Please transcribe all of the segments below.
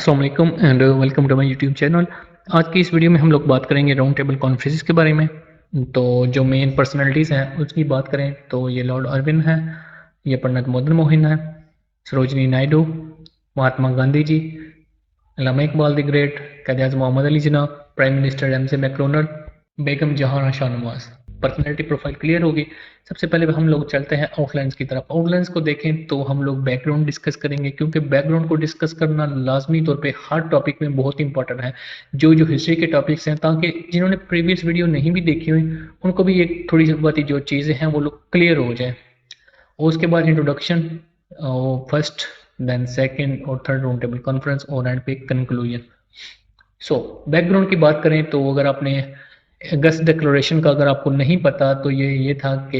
अस्सलाम वालेकुम and welcome to my YouTube channel. आज की इस वीडियो में हम लोग बात करेंगे राउंड टेबल कॉन्फ्रेंसेस के बारे में। तो जो मेन पर्सनालिटीज़ हैं उसकी बात करें तो ये लॉर्ड अर्विन है, ये पंडित मदन मोहन है, Sarojini Naidu, Mahatma Gandhi ji, Allama Iqbal the great, Quaid-e-Azam Mohammad Ali Jinnah, prime minister M से MacDonald, Begum Jahan Shahnawaz. Personality profile clear होगी। सबसे पहले हम लोग चलते हैं आउटलाइंस की तरफ। आउटलाइंस को देखें तो हम लोग बैकग्राउंड डिस्कस करेंगे, क्योंकि बैकग्राउंड को डिस्कस करना लाजमी तौर पे हर टॉपिक में बहुत इंपॉर्टेंट है। जो जो हिस्ट्री के टॉपिक्स हैं, ताकि जिन्होंने प्रीवियस वीडियो नहीं भी देखी हुई उनको भी एक थोड़ी सी बात जो चीज़ें हैं वो लोग क्लियर हो जाए। और उसके बाद इंट्रोडक्शन, फर्स्ट देन सेकंड और थर्ड राउंड टेबल कॉन्फ्रेंस और एंड पे कंक्लूजन। सो बैकग्राउंड की बात करें तो अगर आपने अगस्त डिक्लेरेशन का अगर आपको नहीं पता तो ये था कि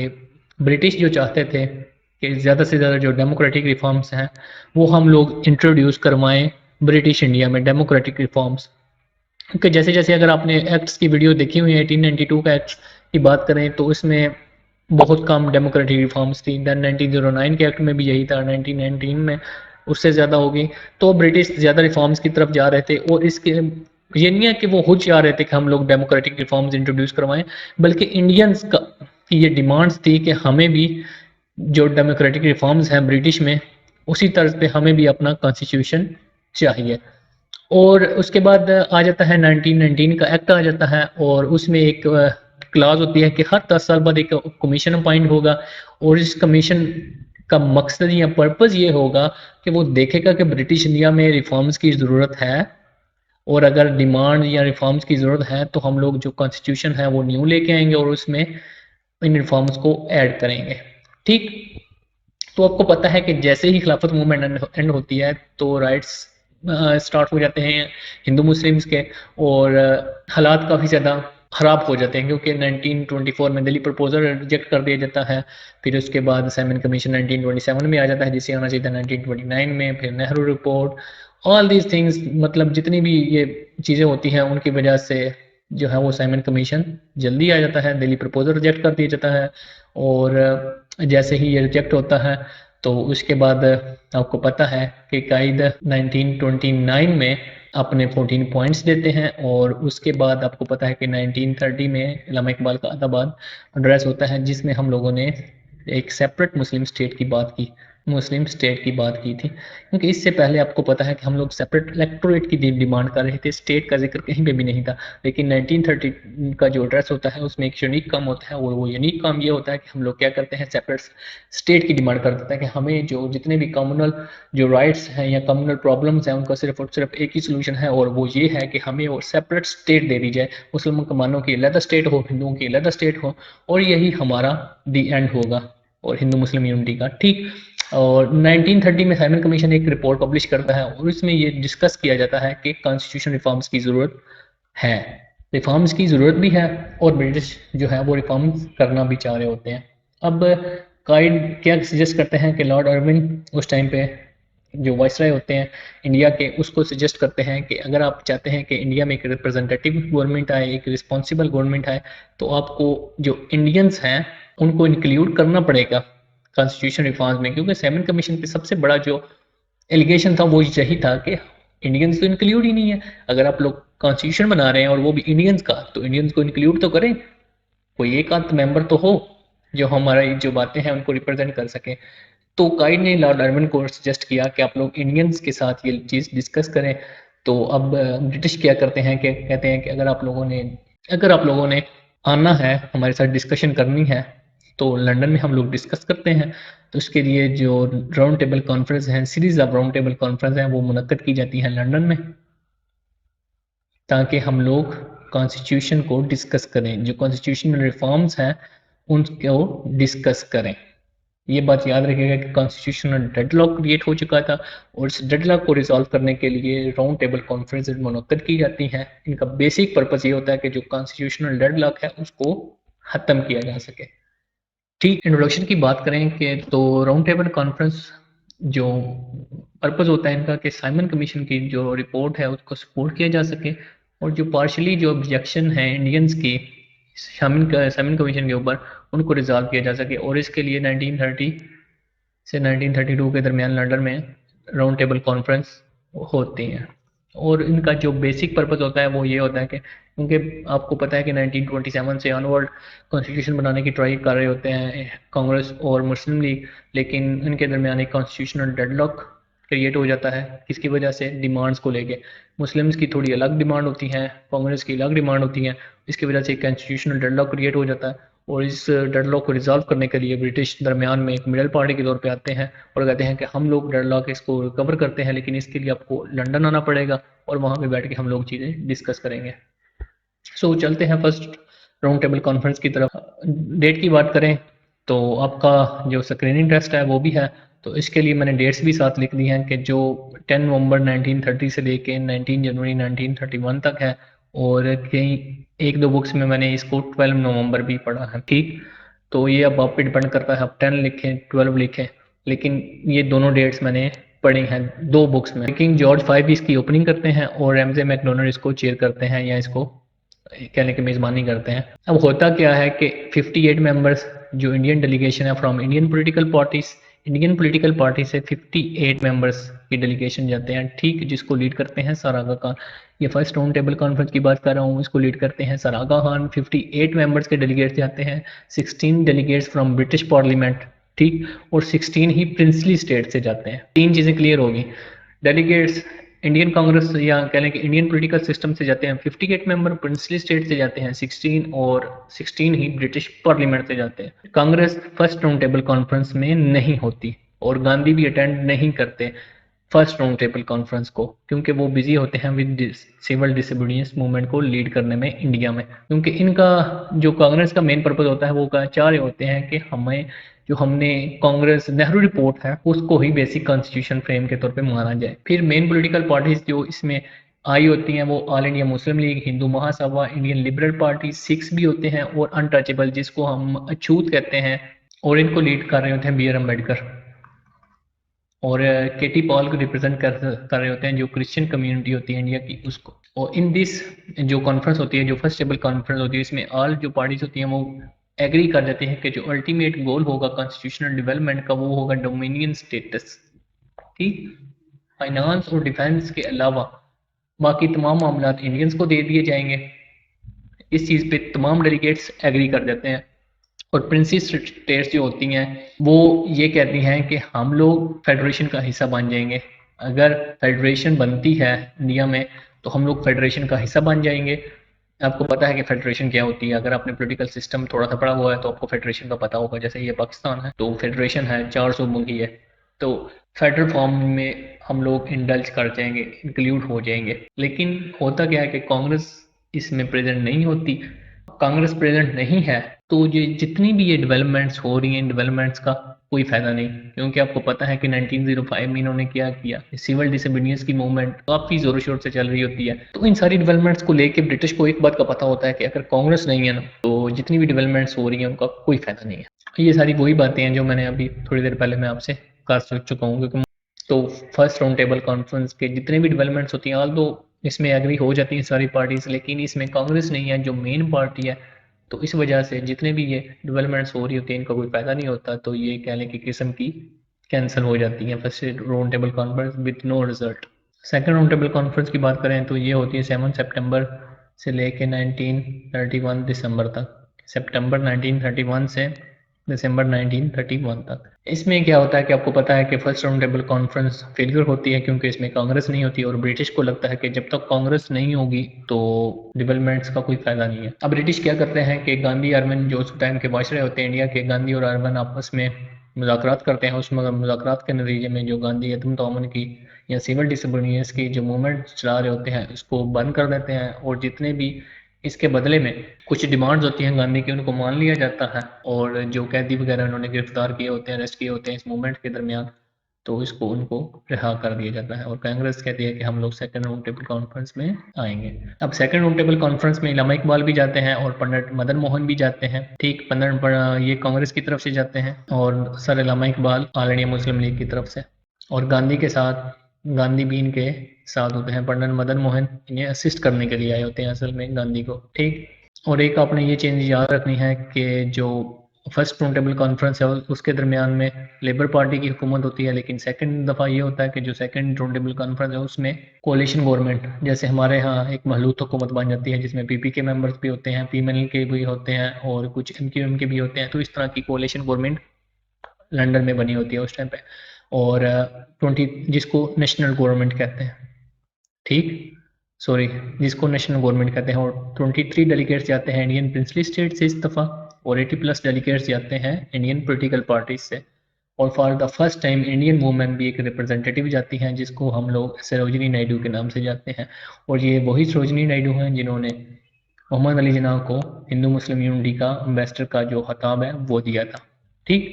ब्रिटिश जो चाहते थे कि ज़्यादा से ज़्यादा जो डेमोक्रेटिक रिफॉर्म्स हैं वो हम लोग इंट्रोड्यूस करवाएं ब्रिटिश इंडिया में, डेमोक्रेटिक रिफॉर्म्स। क्योंकि जैसे जैसे अगर आपने एक्ट्स की वीडियो देखी हुई है, 1892 का एक्ट की बात करें तो इसमें बहुत कम डेमोक्रेटिक रिफॉर्म्स थी। दैन 1909 के एक्ट में भी यही था, 1919 में उससे ज़्यादा होगी। तो ब्रिटिश ज़्यादा रिफॉर्म्स की तरफ जा रहे थे, और इसके ये नहीं है कि वो खुद चाह रहे थे कि हम लोग डेमोक्रेटिक रिफॉर्म्स इंट्रोड्यूस करवाएं, बल्कि इंडियंस का की ये डिमांड्स थी कि हमें भी जो डेमोक्रेटिक रिफॉर्म्स हैं ब्रिटिश में, उसी तर्ज पे हमें भी अपना कॉन्स्टिट्यूशन चाहिए। और उसके बाद आ जाता है 1919 का एक्ट आ जाता है, और उसमें एक क्लाज होती है कि हर 10 साल बाद एक कमीशन अपॉइंट होगा, और इस कमीशन का मकसद या पर्पज़ ये होगा कि वो देखेगा कि ब्रिटिश इंडिया में रिफॉर्म्स की ज़रूरत है, और अगर डिमांड या रिफॉर्म्स की ज़रूरत है तो हम लोग जो कॉन्स्टिट्यूशन है वो न्यू लेके आएंगे और उसमें इन रिफॉर्म्स को ऐड करेंगे। ठीक। तो आपको पता है कि जैसे ही खिलाफत मूवमेंट एंड होती है तो राइट्स स्टार्ट हो जाते हैं हिंदू मुस्लिम्स के, और हालात काफ़ी ज़्यादा ख़राब हो जाते हैं, क्योंकि 1924 में दिल्ली प्रपोजल रिजेक्ट कर दिया जाता है। फिर उसके बाद साइमन कमीशन 1927 में आ जाता है, जिसे आना चाहिए था 1929 में। फिर Nehru report, all these things, मतलब जितनी भी ये चीज़ें होती हैं उनकी वजह से जो है वो साइमन कमीशन जल्दी आ जाता है, दिल्ली प्रपोजल रिजेक्ट कर दिया जाता है। और जैसे ही ये रिजेक्ट होता है तो उसके बाद आपको पता है कि कायद 1929 में अपने 14 पॉइंट्स देते हैं, और उसके बाद आपको पता है कि 1930 में अल्लामा इकबाल का अदाबाद एड्रेस होता है, जिसमें हम लोगों ने एक सेपरेट मुस्लिम स्टेट की बात की, मुस्लिम स्टेट की बात की थी। क्योंकि इससे पहले आपको पता है कि हम लोग सेपरेट इलेक्टोरेट की डिमांड कर रहे थे, स्टेट का जिक्र कहीं पे भी नहीं था। लेकिन 1930 का जो एड्रेस होता है उसमें एक यूनिक काम होता है, और वो यूनिक काम ये होता है कि हम लोग क्या करते हैं, सेपरेट स्टेट की डिमांड कर देते हैं कि हमें जो जितने भी कम्युनल जो राइट्स हैं या कम्युनल प्रॉब्लम्स हैं उनका सिर्फ और सिर्फ एक ही सोल्यूशन है, और वो ये है कि हमें वो सेपरेट स्टेट दे दी जाए। मुसलमानों की अलग स्टेट हो, हिंदुओं की अलग स्टेट हो, और यही हमारा दी एंड होगा और हिंदू मुस्लिम यूनिटी का। ठीक। और 1930 में साइमन कमीशन एक रिपोर्ट पब्लिश करता है, और इसमें ये डिस्कस किया जाता है कि कॉन्स्टिट्यूशन रिफॉर्म्स की ज़रूरत है, रिफॉर्म्स की ज़रूरत भी है, और ब्रिटिश जो है वो रिफॉर्म्स करना भी चाह रहे होते हैं। अब काइड क्या सजेस्ट करते हैं कि लॉर्ड अर्विन उस टाइम पे जो वाइसराय होते हैं इंडिया के, उसको सजेस्ट करते हैं कि अगर आप चाहते हैं कि इंडिया में एक रिप्रेजेंटेटिव गवर्नमेंट आए, एक रिस्पॉन्सिबल गवर्नमेंट आए, तो आपको जो इंडियंस हैं उनको इंक्लूड करना पड़ेगा कॉन्स्टिट्यूशन रिफॉर्म्स में। क्योंकि साइमन कमीशन पे सबसे बड़ा जो एलिगेशन था वो यही था कि इंडियंस तो इंक्लूड ही नहीं है। अगर आप लोग कॉन्स्टिट्यूशन बना रहे हैं और वो भी इंडियंस का, तो इंडियंस को इंक्लूड तो करें, कोई एक आध मेंबर तो हो जो हमारी जो बातें हैं उनको रिप्रेजेंट कर सके। तो काइड ने लॉर्ड अर्विन को सजेस्ट किया कि आप लोग इंडियंस के साथ ये चीज़ डिस्कस करें। तो अब ब्रिटिश क्या करते हैं कि कहते हैं कि अगर आप लोगों ने आना है, हमारे साथ डिस्कशन करनी है, तो लंदन में हम लोग डिस्कस करते हैं। तो उसके लिए जो राउंड टेबल कॉन्फ्रेंस है, series of round table conference है, वो मुनक्कद की जाती है लंदन में, ताकि हम लोग कॉन्स्टिट्यूशन को डिस्कस करें, जो कॉन्स्टिट्यूशनल रिफॉर्म्स हैं उनको डिस्कस करें। ये बात याद रखिएगा कि कॉन्स्टिट्यूशनल डेडलॉक क्रिएट हो चुका था, और इस डेडलॉक को रिजॉल्व करने के लिए राउंड टेबल कॉन्फ्रेंसेज मुनक्कद की जाती हैं। इनका बेसिक पर्पस ये होता है कि जो कॉन्स्टिट्यूशनल डेडलॉक है उसको ख़त्म किया जा सके। ठीक। इंट्रोडक्शन की बात करें कि तो राउंड टेबल कॉन्फ्रेंस जो पर्पस होता है इनका कि साइमन कमीशन की जो रिपोर्ट है उसको सपोर्ट किया जा सके, और जो पार्शली जो ऑब्जेक्शन है इंडियंस की साइमन कमीशन के ऊपर, उनको रिजॉल्व किया जा सके। और इसके लिए 1930 से 1932 के दरमियान लंदन में राउंड टेबल कॉन्फ्रेंस होती हैं। और इनका जो बेसिक पर्पस होता है वो ये होता है कि क्योंकि आपको पता है कि 1927 से ऑनवर्ड कॉन्स्टिट्यूशन बनाने की ट्राई कर रहे होते हैं कांग्रेस और मुस्लिम लीग, लेकिन इनके दरमियान एक कॉन्स्टिट्यूशनल डेडलॉक क्रिएट हो जाता है। किसकी वजह से? डिमांड्स को लेके। मुस्लिम्स की थोड़ी अलग डिमांड होती है, कांग्रेस की अलग डिमांड होती है। इसकी वजह से एक कॉन्स्टिट्यूशनल डेडलॉक क्रिएट हो जाता है और इस डेडलॉक को रिजॉल्व करने के लिए ब्रिटिश दरमियान में एक मिडल पार्टी के तौर पे आते हैं और कहते हैं कि हम लोग डेडलॉक इसको रिकवर करते हैं, लेकिन इसके लिए आपको लंदन आना पड़ेगा और वहाँ पे बैठ के हम लोग चीज़ें डिस्कस करेंगे। चलते हैं फर्स्ट राउंड टेबल कॉन्फ्रेंस की तरफ। डेट की बात करें तो आपका जो स्क्रीनिंग टेस्ट है वो भी है, तो इसके लिए मैंने डेट्स भी साथ लिख दी हैं कि जो 10 नवंबर 1930 से लेके 19 जनवरी 1931 तक है, और कहीं एक दो बुक्स में मैंने इसको 12 नवंबर भी पढ़ा है। ठीक, तो ये अब आप पे डिपेंड करता है, आप 10 लिखें 12 लिखें, लेकिन ये दोनों डेट्स मैंने पढ़ी हैं दो बुक्स में। किंग जॉर्ज 5 इसकी ओपनिंग करते हैं और एमजे मैकडोनल्ड इसको चेयर करते हैं या इसको कहने की मेज़बानी करते हैं। अब होता क्या है कि 58 मेंबर्स जो इंडियन डेलीगेशन है फ्रॉम इंडियन पॉलिटिकल पार्टी से 58 मेंबर्स की डेलीगेशन जाते हैं। ठीक, जिसको लीड करते हैं सर आगा खान। ये फर्स्ट राउंड टेबल कॉन्फ्रेंस की बात कर रहा हूँ, इसको लीड करते हैं सर आगा खान। 58 मेंबर्स के डेलीगेट्स जाते हैं, 16 डेलीगेट्स फ्रॉम ब्रिटिश पार्लियामेंट, ठीक, और 16 ही प्रिंसली स्टेट से जाते हैं। तीन चीज़ें क्लियर होगी। डेलीगेट्स इंडियन कांग्रेस या कह लें कि इंडियन पॉलिटिकल सिस्टम से जाते हैं 58 मेंबर, प्रिंसली स्टेट से जाते हैं 16 और 16 ही ब्रिटिश पार्लियामेंट से जाते हैं। Congress first round table conference में नहीं होती और गांधी भी अटेंड नहीं करते फर्स्ट राउंड टेबल कॉन्फ्रेंस को, क्योंकि वो बिजी होते हैं विद सिविल डिसोबीडियंस मूवमेंट को लीड करने में इंडिया में। क्योंकि इनका जो कांग्रेस का मेन पर्पज होता है वो चाह रहे होते हैं कि हमें जो हमने कांग्रेस नेहरू रिपोर्ट है उसको ही बेसिक कॉन्स्टिट्यूशन फ्रेम के तौर पे माना जाए। फिर मेन पॉलिटिकल पार्टीज जो इसमें आई होती हैं वो All India Muslim League, Hindu Mahasabha, Indian Liberal Party, six भी होते हैं और अनटचेबल जिसको हम अछूत कहते हैं, और इनको लीड कर रहे होते हैं बी आर अम्बेडकर और केटी पॉल को रिप्रेजेंट कर रहे होते हैं जो क्रिश्चियन कम्युनिटी होती है इंडिया की उसको। और इन दिस जो कॉन्फ्रेंस होती है, जो फर्स्ट टेबल कॉन्फ्रेंस होती है, इसमें ऑल जो पार्टीज होती हैं वो एग्री कर जाते हैं कि जो अल्टीमेट गोल होगा कॉन्स्टिट्यूशनल डेवलपमेंट का वो होगा डोमिनियन स्टेटस। ठीक, फाइनेंस और डिफेंस के अलावा बाकी तमाम मामला इंडियंस को दे दिए जाएंगे। इस चीज़ पे तमाम डेलीगेट्स एग्री कर जाते हैं और प्रिंसेस स्टेट्स जो होती हैं वो ये कहती हैं कि हम लोग फेडरेशन का हिस्सा बन जाएंगे। अगर फेडरेशन बनती है इंडिया में तो हम लोग फेडरेशन का हिस्सा बन जाएंगे। आपको पता है कि फेडरेशन क्या होती है, अगर आपने पॉलिटिकल सिस्टम थोड़ा सा पढ़ा हुआ है तो आपको फेडरेशन का पता होगा। जैसे ये पाकिस्तान है तो फेडरेशन है, 4 सूबों की है, तो फेडरल फॉर्म में हम लोग इंडल्ज कर जाएंगे, इंक्लूड हो जाएंगे। लेकिन होता क्या है कि कांग्रेस इसमें प्रेजेंट नहीं होती। कांग्रेस प्रेजेंट नहीं है तो ये जितनी भी ये डेवलपमेंट्स हो रही हैं, डेवलपमेंट्स का कोई फायदा नहीं, क्योंकि आपको पता है कि 1905 में इन्होंने क्या किया, सिविल डिसोबीडियंस की मूवमेंट काफी जोरों शोर से चल रही होती है। तो इन सारी डेवलपमेंट्स को लेके ब्रिटिश को एक बात का पता होता है कि अगर कांग्रेस नहीं है ना तो जितनी भी डेवलपमेंट्स हो रही हैं उनका कोई फायदा नहीं है। ये सारी वही बातें हैं जो मैंने अभी थोड़ी देर पहले मैं आपसे कर चुका हूँ। क्योंकि तो फर्स्ट राउंड टेबल कॉन्फ्रेंस के जितने भी डेवलपमेंट्स होती हैं ऑल दो इसमें एग्री हो जाती हैं सारी पार्टीज, लेकिन इसमें कांग्रेस नहीं है जो मेन पार्टी है। तो इस वजह से जितने भी ये डेवलपमेंट्स हो रही होती हैं इनका कोई फायदा नहीं होता, तो ये कह लें कि किस्म की कैंसिल हो जाती है first round table conference with no result. Second round table conference की बात करें तो ये होती है 7 सितंबर से लेके 1931 दिसंबर तक। सितंबर 1931 से दिसंबर 1931 तक। इसमें क्या होता है कि आपको पता है कि first round table conference failure होती है क्योंकि इसमें कांग्रेस नहीं होती और ब्रिटिश को लगता है कि जब तक कांग्रेस नहीं होगी तो डेवलपमेंट्स का कोई फायदा नहीं है। अब ब्रिटिश क्या करते हैं कि गांधी अरविंद जो उस टाइम के बादशाह होते हैं इंडिया के, गांधी और अरविंद आपस में मुज़ाकरात करते हैं। उस मुज़ाकरात के नतीजे में जो गांधी अदम तोमन की या सिविल डिसोबीडियंस की जो मूवमेंट चला रहे होते हैं उसको बंद कर देते हैं, और जितने भी इसके बदले में कुछ डिमांड्स होती हैं गांधी की उनको मान लिया जाता है, और जो कैदी वगैरह उन्होंने गिरफ्तार किए होते हैं, अरेस्ट किए होते हैं इस मूवमेंट के दरमियान, तो इसको उनको रिहा कर दिया जाता है। और कांग्रेस कहती है कि हम लोग सेकंड राउंड टेबल कॉन्फ्रेंस में आएंगे। अब सेकंड राउंड टेबल कॉन्फ्रेंस में इलामा इकबाल भी जाते हैं और पंडित मदन मोहन भी जाते हैं। ठीक, ये कांग्रेस की तरफ से जाते हैं और sir Allama Iqbal All India Muslim League की तरफ से, और गांधी के साथ गांधी भी इनके साथ होते हैं। पंडित मदन मोहन इन्हें असिस्ट करने के लिए आए होते हैं असल में गांधी को। ठीक, और एक आपने ये चेंज याद रखनी है कि जो फर्स्ट राउंड टेबल कॉन्फ्रेंस है उसके दरमियान में लेबर पार्टी की हुकूमत होती है, लेकिन सेकंड दफ़ा ये होता है कि जो सेकंड राउंड टेबल कॉन्फ्रेंस है उसमें कोalition गवर्नमेंट, जैसे हमारे यहाँ एक महलूत हुकूमत बन जाती है जिसमें पीपी के मेंबर्स भी होते हैं, पीएमएल के भी होते हैं और कुछ एमक्यूएम के भी होते हैं। तो इस तरह की कोalition गवर्नमेंट लंदन में बनी होती है उस टाइम पे, और 20 जिसको नेशनल गवर्नमेंट कहते हैं, ठीक, सॉरी, जिसको नेशनल गवर्नमेंट कहते हैं। और 23 डेलीगेट्स जाते हैं इंडियन प्रिंसली स्टेट से इस दफ़ा, और 80+ डेलीगेट्स जाते हैं इंडियन पॉलिटिकल पार्टीज से। और for the first time Indian women भी एक रिप्रेजेंटेटिव जाती हैं जिसको हम लोग सरोजनी नायडू के नाम से जाते हैं। और ये वही सरोजनी नायडू हैं जिन्होंने मोहम्मद अली जिन्ना को हिंदू मुस्लिम यूनिटी का एम्बेसडर का जो खिताब है वो दिया था। ठीक,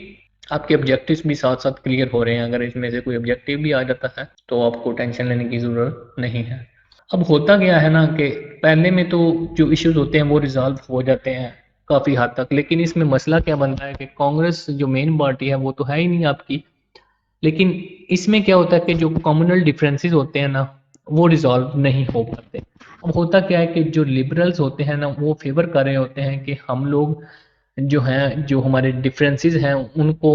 आपके ऑब्जेक्टिव्स भी साथ साथ क्लियर हो रहे हैं। अगर इसमें से कोई ऑब्जेक्टिव भी आ जाता है तो आपको टेंशन लेने की ज़रूरत नहीं है। अब होता क्या है ना कि पहले में तो जो इश्यूज होते हैं वो रिजॉल्व हो जाते हैं काफ़ी हद तक, लेकिन इसमें मसला क्या बनता है कि कांग्रेस जो मेन पार्टी है वो तो है ही नहीं आपकी, लेकिन इसमें क्या होता है कि जो कम्युनल डिफरेंसेस होते हैं ना वो रिजॉल्व नहीं हो पाते। अब होता क्या है कि जो लिबरल्स होते हैं ना वो फेवर कर रहे होते हैं कि हम लोग जो हैं, जो हमारे डिफरेंसेस हैं उनको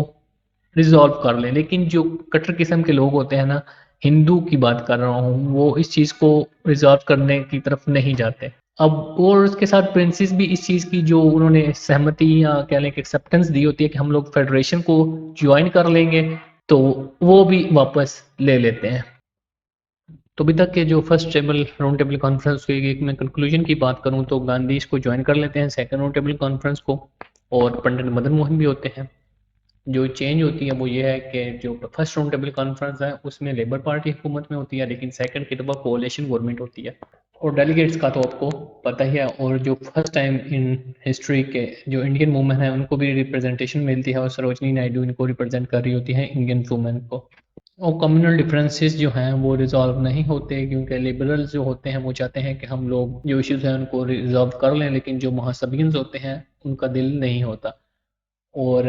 रिजॉल्व कर लें, लेकिन जो कट्टर किस्म के लोग होते हैं ना, हिंदू की बात कर रहा हूँ, वो इस चीज़ को रिजॉल्व करने की तरफ नहीं जाते। अब और उसके साथ प्रिंसेस भी इस चीज़ की जो उन्होंने सहमति या कह लें कि एक्सेप्टेंस दी होती है कि हम लोग फेडरेशन को ज्वाइन कर लेंगे, तो वो भी वापस ले लेते हैं। तो अभी तक के जो first table round table conference के एक मैं कंक्लूजन की बात करूं तो गांधी इसको ज्वाइन कर लेते हैं सेकंड राउंड टेबल कॉन्फ्रेंस को, और पंडित मदन मोहन भी होते हैं। जो चेंज होती है वो ये है कि जो फर्स्ट राउंड टेबल कॉन्फ्रेंस है उसमें लेबर पार्टी हुकूमत में होती है, लेकिन सेकंड की दफ़ा कोalition गवर्नमेंट होती है। और डेलीगेट्स का तो आपको पता ही है, और जो फर्स्ट टाइम इन हिस्ट्री के जो इंडियन वुमेन है उनको भी रिप्रेजेंटेशन मिलती है, और सरोजनी नायडू इनको रिप्रेजेंट कर रही होती है इंडियन वुमेन को। और कम्युनल डिफरेंसेस जो हैं वो रिजॉल्व नहीं होते, क्योंकि लिबरल्स जो होते हैं वो चाहते हैं कि हम लोग जो इश्यूज हैं उनको रिजॉल्व कर लें, लेकिन जो महासबियंस होते हैं उनका दिल नहीं होता। और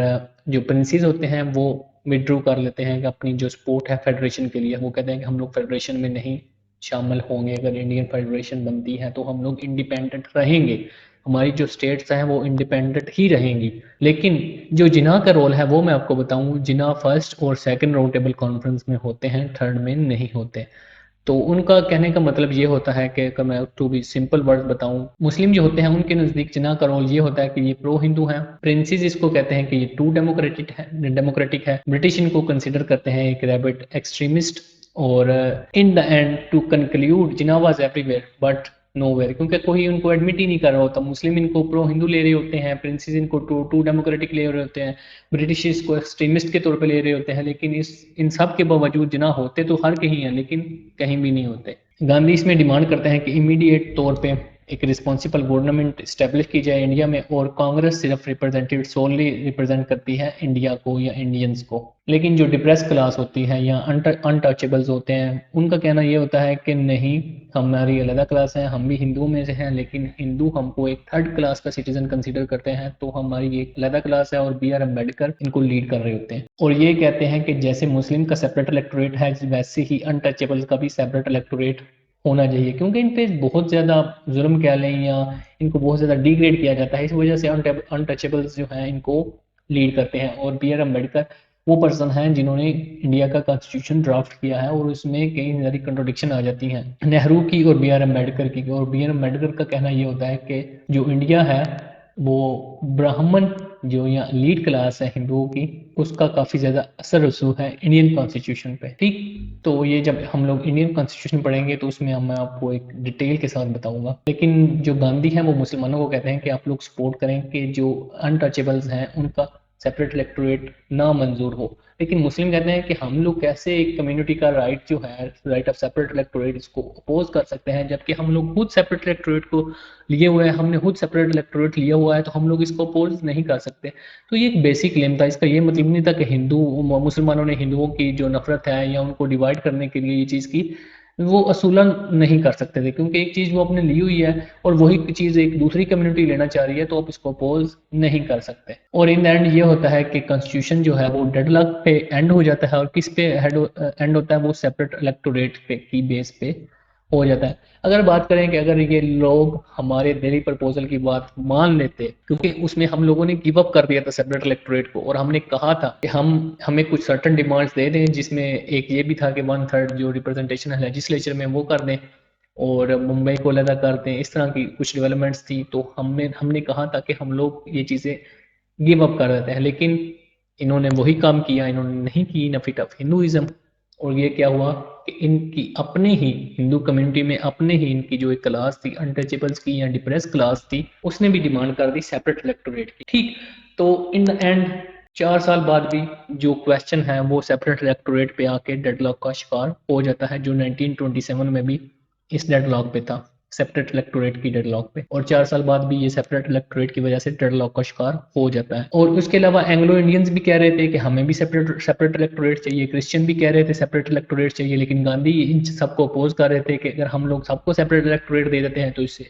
जो प्रिंसेस होते हैं वो विड्रू कर लेते हैं कि अपनी जो सपोर्ट है फेडरेशन के लिए, वो कहते हैं कि हम लोग फेडरेशन में नहीं शामिल होंगे, अगर इंडियन फेडरेशन बनती है तो हम लोग इंडिपेंडेंट रहेंगे, हमारी जो स्टेट्स हैं वो इंडिपेंडेंट ही रहेंगी। लेकिन जो जिन्ना का रोल है वो मैं आपको बताऊं, जिन्ना फर्स्ट और सेकंड राउंड टेबल कॉन्फ्रेंस में होते हैं, थर्ड में नहीं होते। तो उनका कहने का मतलब ये होता है कि अगर मैं टू बी सिंपल वर्ड बताऊं, मुस्लिम जो होते हैं उनके नज़दीक जिन्ना का रोल ये होता है कि ये प्रो हिंदू हैं, प्रिंसेस इसको कहते हैं कि ये टू डेमोक्रेटिक है, ब्रिटिश इनको कंसिडर करते हैं एक रैबिट एक्सट्रीमिस्ट। और in the end to conclude Jinnah was everywhere but nowhere, क्योंकि कोई उनको एडमिट ही नहीं कर रहा होता। मुस्लिम इनको प्रो हिंदू ले रहे होते हैं, प्रिंसेस इनको टू डेमोक्रेटिक ले रहे होते हैं, ब्रिटिश इसको एक्सट्रीमिस्ट के तौर पे ले रहे होते हैं, लेकिन इस इन सब के बावजूद जिना होते तो हर कहीं हैं लेकिन कहीं भी नहीं होते। गांधी इसमें डिमांड करते हैं कि इमीडिएट तौर पे एक रिस्पॉन्सिबल गवर्नमेंट इस्टेब्लिश की जाए इंडिया में, और कांग्रेस सिर्फ रिप्रेजेंटेटिव सोनली रिप्रेजेंट करती है इंडिया को या इंडियंस को। लेकिन जो डिप्रेस क्लास होती है या अनटचेबल्स होते हैं उनका कहना ये होता है कि नहीं, हमारी अलग क्लास है, हम भी हिंदुओं में से हैं, लेकिन हिंदू हमको एक थर्ड क्लास का सिटीजन कंसीडर करते हैं, तो हमारी एक अलग क्लास है, और BR अम्बेडकर इनको लीड कर रहे होते हैं। और ये कहते हैं कि जैसे मुस्लिम का सेपरेट इलेक्टोरेट है वैसे ही अनटचेबल्स का भी सेपरेट इलेक्टोरेट होना चाहिए, क्योंकि इन पे बहुत ज़्यादा जुल्म कह लें या इनको बहुत ज़्यादा डिग्रेड किया जाता है, इस वजह से अनटचेबल्स जो हैं इनको लीड करते हैं। और BR अम्बेडकर वो पर्सन हैं जिन्होंने इंडिया का कॉन्स्टिट्यूशन ड्राफ्ट किया है, और उसमें कई सारी कंट्रोडिक्शन आ जाती हैं नेहरू की और BR अम्बेडकर की। और BR अम्बेडकर का कहना ये होता है कि जो इंडिया है वो ब्राह्मण जो या लीड क्लास है हिंदुओं की, उसका काफ़ी ज़्यादा असर रसूख है इंडियन कॉन्स्टिट्यूशन पे। ठीक, तो ये जब हम लोग इंडियन कॉन्स्टिट्यूशन पढ़ेंगे तो उसमें मैं आपको एक डिटेल के साथ बताऊंगा। लेकिन जो गांधी हैं वो मुसलमानों को कहते हैं कि आप लोग सपोर्ट करें कि जो अनटचेबल्स हैं उनका सेपरेट इलेक्टोरेट ना मंजूर हो, लेकिन मुस्लिम कहते हैं कि हम लोग कैसे एक कम्युनिटी का राइट जो है, राइट ऑफ सेपरेट इलेक्टोरेट, इसको अपोज कर सकते हैं, जबकि हम लोग खुद सेपरेट इलेक्टोरेट को लिए हुए हैं, हमने खुद सेपरेट इलेक्टोरेट लिया हुआ है, तो हम लोग इसको अपोज नहीं कर सकते। तो ये एक बेसिक क्लेम था, इसका ये मतलब नहीं था कि हिंदू मुसलमानों ने हिंदुओं की जो नफरत है या उनको डिवाइड करने के लिए ये चीज़ की, वो असूलन नहीं कर सकते थे, क्योंकि एक चीज़ वो अपने ली हुई है और वही चीज़ एक दूसरी कम्युनिटी लेना चाह रही है, तो आप इसको अपोज नहीं कर सकते। और इन एंड ये होता है कि कॉन्स्टिट्यूशन जो है वो डेडलॉक पे एंड हो जाता है, और किस पे एंड होता है, वो सेपरेट इलेक्टोरेट पे की बेस पे हो जाता है। अगर बात करें कि अगर ये लोग हमारे दिल्ली प्रपोजल की बात मान लेते, क्योंकि उसमें हम लोगों ने गिव अप कर दिया था सेपरेट इलेक्टोरेट को, और हमने कहा था कि हमें कुछ सर्टन डिमांड्स दे दें, जिसमें एक ये भी था कि 1/3 जो रिप्रेजेंटेशन है लेजिस्लेचर में वो कर दें और मुंबई को अलग कर दें। इस तरह की कुछ डेवलपमेंट्स थी, तो हमने हमने कहा था कि हम लोग ये चीज़ें गिव अप कर देते हैं, लेकिन इन्होंने वही काम किया, इन्होंने नहीं की नफिट ऑफ हिंदुइज्म। और ये क्या हुआ कि इनकी अपने ही हिंदू कम्युनिटी में अपने ही इनकी जो एक क्लास थी अनटचेबल्स की या डिप्रेस क्लास थी, उसने भी डिमांड कर दी सेपरेट इलेक्टोरेट की। ठीक, तो इन द एंड 4 साल बाद भी जो क्वेश्चन है वो सेपरेट इलेक्टोरेट पे आके डेडलॉक का शिकार हो जाता है, जो 1927 में भी इस डेडलॉक पे था, सेपरेट इलेक्टोरेट की डेडलॉक पे। और 4 साल बाद भी ये सेपरेट इलेक्टोरेट की वजह से डेडलॉक का शिकार हो जाता है। और उसके अलावा एंग्लो इंडियंस भी कह रहे थे कि हमें भी सेपरेट सेपरेट इलेक्टोरेट चाहिए, क्रिश्चियन भी कह रहे थे सेपरेट इलेक्टोरेट चाहिए, लेकिन गांधी इन सबको अपोज कर रहे थे कि अगर हम लोग सबको सेपरेट इलेक्टोरेट दे देते हैं तो इससे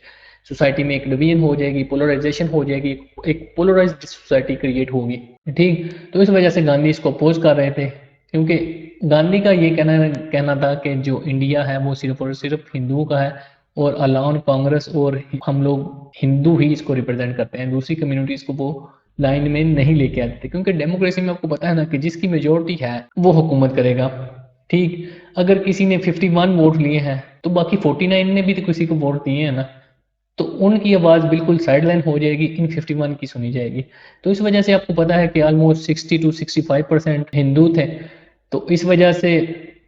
सोसाइटी में एक डिवीजन हो जाएगी, पोलराइजेशन हो जाएगी, एक पोलराइज्ड सोसाइटी क्रिएट होगी। ठीक, तो इस वजह से गांधी इसको अपोज कर रहे थे, क्योंकि गांधी का ये कहना था कि जो इंडिया है वो सिर्फ और सिर्फ हिंदुओं का है, और अलाउन कांग्रेस और हम लोग हिंदू ही इसको रिप्रेजेंट करते हैं, दूसरी कम्युनिटीज को वो लाइन में नहीं लेके आते, क्योंकि डेमोक्रेसी में आपको पता है ना कि जिसकी मेजोरिटी है वो हुकूमत करेगा। ठीक, अगर किसी ने 51 वोट लिए हैं तो बाकी 49 ने भी तो किसी को वोट दिए हैं ना, तो उनकी आवाज़ बिल्कुल साइडलाइन हो जाएगी, इन 51 की सुनी जाएगी। तो इस वजह से आपको पता है कि ऑलमोस्ट 60 to 65% हिंदू थे, तो इस वजह से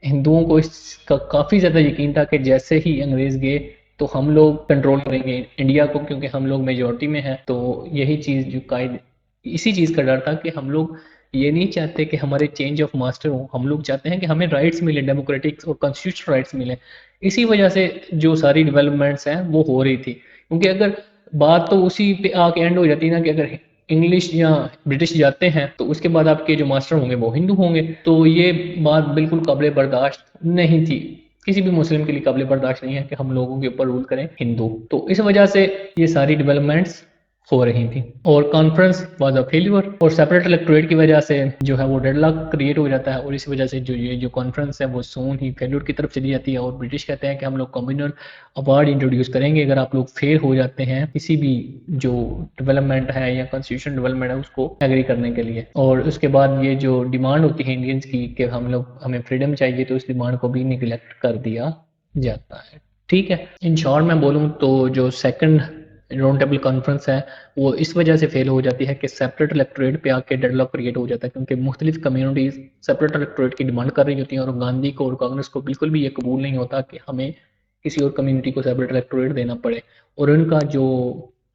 हिंदुओं को इसका काफ़ी ज़्यादा यकीन था कि जैसे ही अंग्रेज़ गए तो हम लोग कंट्रोल करेंगे इंडिया को, क्योंकि हम लोग मेजॉरिटी में हैं। तो यही चीज़ जो कायद इसी चीज़ का डर था कि हम लोग ये नहीं चाहते कि हमारे चेंज ऑफ मास्टर हो, हम लोग चाहते हैं कि हमें राइट्स मिले, डेमोक्रेटिक और कॉन्स्टिट्यूशनल राइट्स मिले। इसी वजह से जो सारी डेवलपमेंट्स हैं वो हो रही थी, क्योंकि अगर बात तो उसी पे आके एंड हो जाती है ना कि अगर इंग्लिश या ब्रिटिश जाते हैं तो उसके बाद आपके जो मास्टर होंगे वो हिंदू होंगे, तो ये बात बिल्कुल काबिल बर्दाश्त नहीं थी। किसी भी मुस्लिम के लिए काबिल बर्दाश्त नहीं है कि हम लोगों के ऊपर रूल करें हिंदू। तो इस वजह से ये सारी डेवलपमेंट्स हो रही थी, और कॉन्फ्रेंस वाज अ फेल्यूर, और सेपरेट इलेक्टोरेट की वजह से जो है वो डेडलॉक क्रिएट हो जाता है, और इस वजह से जो ये जो कॉन्फ्रेंस है वो सून ही फेल्यूर की तरफ चली जाती है। और ब्रिटिश कहते हैं कि हम लोग कम्युनल अवार्ड इंट्रोड्यूस करेंगे अगर आप लोग फेल हो जाते हैं किसी भी जो डेवलपमेंट है या कॉन्स्टिट्यूशन डेवलपमेंट है उसको एग्री करने के लिए। और उसके बाद ये जो डिमांड होती है इंडियंस की कि हमें फ्रीडम चाहिए, तो इस डिमांड को भी निगलेक्ट कर दिया जाता है। ठीक है, इन शॉर्ट में बोलूँ तो जो सेकंड राउंड टेबल कॉन्फ्रेंस है वो इस वजह से फेल हो जाती है कि सेपरेट इलेक्टोरेट पे आके डेडलॉक क्रिएट हो जाता है, क्योंकि मुख्तलिफ कम्युनिटीज सेपरेट इलेक्टोरेट की डिमांड कर रही होती हैं, और गांधी को और कांग्रेस को बिल्कुल भी ये कबूल नहीं होता कि हमें किसी और कम्युनिटी को सेपरेट इलेक्टोरेट देना पड़े। और उनका जो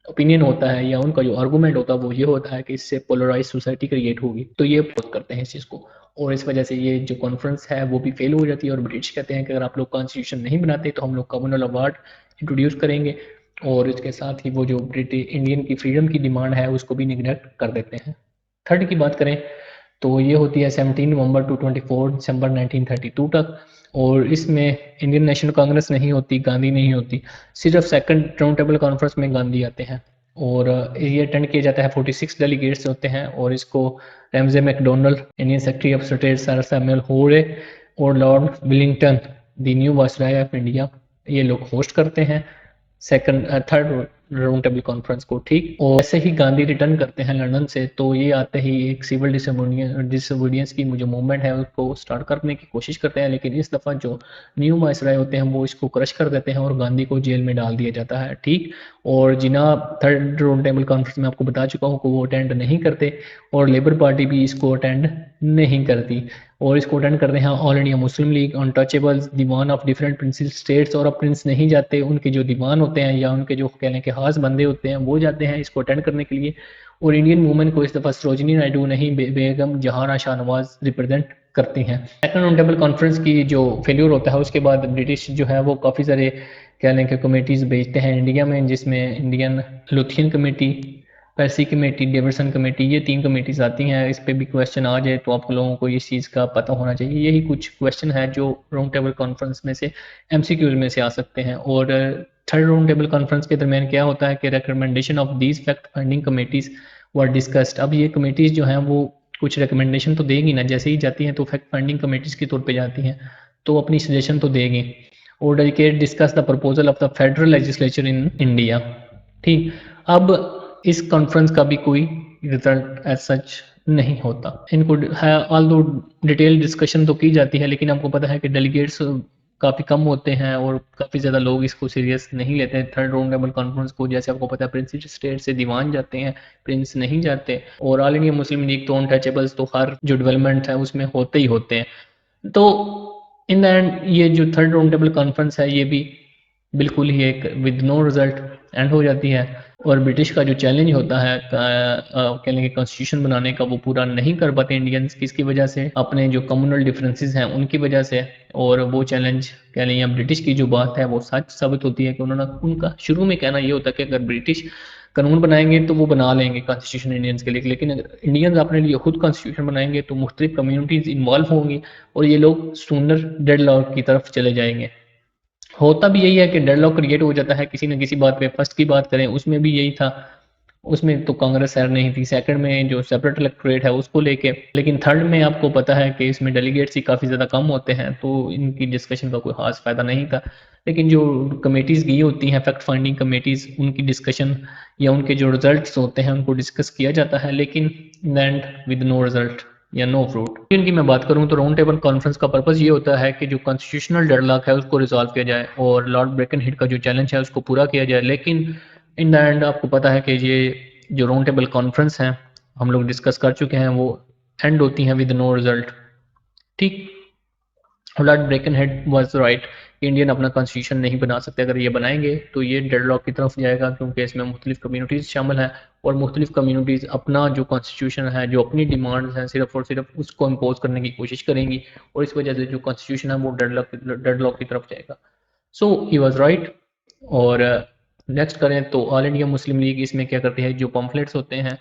ओपिनियन होता है या उनका जो आर्गूमेंट होता है वो ये होता है कि इससे पोलराइज सोसाइटी क्रिएट होगी, तो ये अपोज करते हैं इस चीज़ को। और इस वजह से ये जो कॉन्फ्रेंस है वो भी फेल हो जाती है, और ब्रिटिश कहते हैं कि अगर आप लोग कॉन्स्टिट्यूशन नहीं बनाते तो हम लोग कम्युनल अवार्ड इंट्रोड्यूस करेंगे, और इसके साथ ही वो जो ब्रिटिश इंडियन की फ्रीडम की डिमांड है उसको भी निगलेक्ट कर देते हैं। थर्ड की बात करें तो ये होती है 17 नवंबर टू 24 दिसंबर 1932 तक, और इसमें इंडियन नेशनल कांग्रेस नहीं होती, गांधी नहीं होती, सिर्फ सेकंड राउंड टेबल कॉन्फ्रेंस में गांधी आते हैं। और ये अटेंड किया जाता है, 46 डेलीगेट्स होते हैं, और इसको Ramsay McDonald, Indian secretary of state sir Samuel होरे और Lord Willingdon the new viceroy of India, ये लोग होस्ट करते हैं second third round table conference को। ठीक, और ऐसे ही गांधी रिटर्न करते हैं लंदन से, तो ये आते ही एक सिविल डिसोबीडियंस की जो मूवमेंट है उसको स्टार्ट करने की कोशिश करते हैं, लेकिन इस दफ़ा जो न्यू वायसराय होते हैं वो इसको क्रश कर देते हैं और गांधी को जेल में डाल दिया जाता है। ठीक, और जिना थर्ड राउंड टेबल कॉन्फ्रेंस में आपको बता चुका हूँ कि वो अटेंड नहीं करते, और लेबर पार्टी भी इसको अटेंड नहीं करती, और इसको अटेंड करते हैं all India Muslim League, untouchables, Dewan of different princes states, और अब प्रिंस नहीं जाते, उनके जो दीवान होते हैं या उनके जो कहने के खास बंदे होते हैं वो जाते हैं इसको अटेंड करने के लिए। और इंडियन वुमेन को इस दफ़ा सरोजिनी नायडू नहीं बेगम जहाना शाहनवाज रिप्रेजेंट करती हैं। सेकंड राउंड टेबल कॉन्फ्रेंस की जो फेल्यूर होता है उसके बाद ब्रिटिश जो है वो काफ़ी सारे कह लें कि कमेटीज़ भेजते हैं इंडिया में, जिसमें इंडियन लुथियन कमेटी, पर्सी कमेटी, डेविडसन कमेटी, ये 3 कमेटीज आती हैं। इस पे भी क्वेश्चन आ जाए तो आप लोगों को इस चीज़ का पता होना चाहिए। यही कुछ क्वेश्चन है जो राउंड टेबल कॉन्फ्रेंस में से एमसीक्यूज में से आ सकते हैं। और थर्ड राउंड टेबल कॉन्फ्रेंस के दरमियान क्या होता है कि recommendation of these fact finding committees were discussed. अब ये कमेटीज जो हैं वो कुछ रिकमेंडेशन तो देगी ना, जैसे ही जाती हैं तो फैक्ट फाइंडिंग कमेटीज के तौर पर जाती हैं तो अपनी सजेशन तो देगी, और dedicate discuss the proposal of the federal legislature in India. ठीक, अब इस कॉन्फ्रेंस का भी कोई रिजल्ट एज सच नहीं होता। इनको है ऑल्दो डिटेल डिस्कशन तो की जाती है, लेकिन आपको पता है कि डेलीगेट्स काफ़ी कम होते हैं और काफ़ी ज़्यादा लोग इसको सीरियस नहीं लेते हैं। थर्ड राउंड टेबल कॉन्फ्रेंस को जैसे आपको पता है प्रिंस स्टेट से दीवान जाते हैं, प्रिंस नहीं जाते। और ऑल इंडिया मुस्लिम लीग तो अनटचेबल्स तो हर जो डेवलपमेंट है उसमें होते ही होते हैं। तो इन द एंड ये जो थर्ड राउंड टेबल कॉन्फ्रेंस है ये भी बिल्कुल ही एक विद नो रिजल्ट एंड हो जाती है। और ब्रिटिश का जो चैलेंज होता है कह लेंगे कॉन्स्टिट्यूशन बनाने का, वो पूरा नहीं कर पाते इंडियंस, किसकी वजह से, अपने जो कम्युनल डिफरेंसेस हैं उनकी वजह से। और वो चैलेंज कह लें या ब्रिटिश की जो बात है वो सच साबित होती है कि उन्होंने, उनका शुरू में कहना ये होता है कि अगर ब्रिटिश कानून बनाएंगे तो वो बना लेंगे कॉन्स्टिट्यूशन इंडियंस के लिए, लेकिन अगर इंडियंस अपने लिए खुद कॉन्स्टिट्यूशन बनाएंगे तो मुख्तलिफ कम्युनिटीज़ इन्वॉल्व होंगी और ये लोग सूनर डेडलॉक की तरफ चले जाएंगे। होता भी यही है कि डेडलॉक क्रिएट हो जाता है किसी न किसी बात पे। फर्स्ट की बात करें उसमें भी यही था, उसमें तो कांग्रेस सैर नहीं थी। सेकंड में जो सेपरेट इलेक्टोरेट है उसको लेके, लेकिन थर्ड में आपको पता है कि इसमें डेलीगेट्स ही काफ़ी ज़्यादा कम होते हैं तो इनकी डिस्कशन का कोई खास फायदा नहीं था। लेकिन जो कमेटीज़ गई होती हैं फैक्ट फाइंडिंग कमेटीज़, उनकी डिस्कशन या उनके जो रिजल्ट्स होते हैं उनको डिस्कस किया जाता है, लेकिन लैंड विद नो रिजल्ट या नो फ्रूट। इनकी मैं बात करूं तो राउंड टेबल कॉन्फ्रेंस का पर्पस ये होता है कि जो कॉन्स्टिट्यूशनल डेडलॉक है उसको रिजॉल्व किया जाए और लॉर्ड ब्रेकनहिड का जो चैलेंज है उसको पूरा किया जाए। लेकिन इन द एंड आपको पता है कि ये जो राउंड टेबल कॉन्फ्रेंस है हम लोग डिस्कस कर चुके हैं, वो एंड होती हैं विद नो रिजल्ट। ठीक, लॉर्ड ब्रेकनहेड वाज राइट, इंडियन अपना कॉन्स्टिट्यूशन नहीं बना सकते। अगर ये बनाएंगे तो ये डेडलॉक की तरफ जाएगा, क्योंकि इसमें मुख्तलिफ कम्युनिटीज़ शामिल हैं और मुख्तलिफ कम्युनिटीज़ अपना जो कॉन्स्टिट्यूशन है, जो अपनी डिमांड्स हैं, सिर्फ और सिर्फ उसको इम्पोज करने की कोशिश करेंगी और इस वजह से जो कॉन्स्टिट्यूशन है वो डेडलॉक की तरफ जाएगा। सो ही वॉज राइट। और नेक्स्ट करें तो ऑल इंडिया मुस्लिम लीग इसमें क्या करती है, जो पम्फलेट्स होते हैं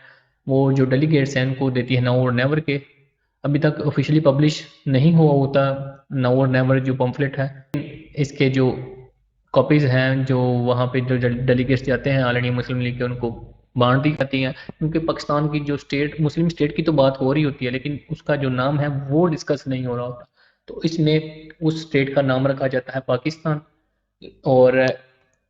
वो जो डेलीगेट्स हैं उनको देती है नाउ और नेवर के। अभी तक ऑफिशियली पब्लिश नहीं हुआ होता नाउ और नेवर जो पम्फलेट है, इसके जो कॉपीज़ हैं जो वहाँ पे जो डेलीगेट्स जाते हैं ऑल इंडिया मुस्लिम लीग के उनको बांट दी जाती हैं। क्योंकि पाकिस्तान की जो स्टेट, मुस्लिम स्टेट की तो बात हो रही होती है लेकिन उसका जो नाम है वो डिस्कस नहीं हो रहा होता, तो इसमें उस स्टेट का नाम रखा जाता है पाकिस्तान। और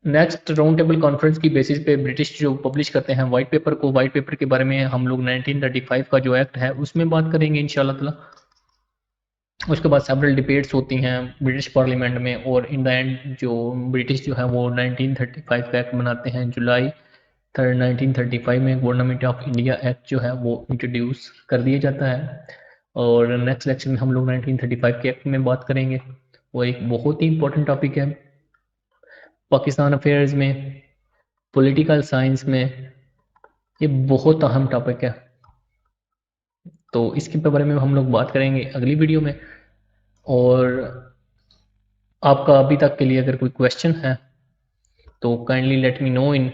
नेक्स्ट राउंड टेबल कॉन्फ्रेंस की बेसिस पे ब्रिटिश जो पब्लिश करते हैं वाइट पेपर को, वाइट पेपर के बारे में हम लोग 1935 का जो एक्ट है उसमें बात करेंगे इंशाल्लाह ताला। उसके बाद सेवरल डिबेट्स होती हैं ब्रिटिश पार्लियामेंट में और इन द एंड जो ब्रिटिश जो है वो 1935 का एक्ट बनाते हैं। जुलाई 1935 में गवर्नमेंट ऑफ इंडिया एक्ट जो है वो इंट्रोड्यूस कर दिया जाता है। और नेक्स्ट लेक्चर में हम लोग 1935 के एक्ट में बात करेंगे, वो एक बहुत ही इंपॉर्टेंट टॉपिक है पाकिस्तान अफेयर्स में, पॉलिटिकल साइंस में, ये बहुत अहम टॉपिक है। तो इसके बारे में हम लोग बात करेंगे अगली वीडियो में। और आपका अभी तक के लिए अगर कोई क्वेश्चन है तो kindly let me know in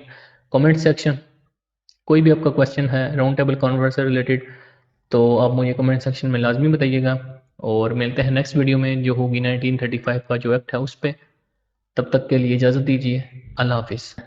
comment section. कोई भी आपका क्वेश्चन है राउंड टेबल कॉन्फ्रेंस से रिलेटेड तो आप मुझे कमेंट सेक्शन में लाजमी बताइएगा। और मिलते हैं नेक्स्ट वीडियो में जो होगी 1935 का जो एक्ट है उस पर। तब तक के लिए इजाज़त दीजिए। अल्लाह हाफिज़।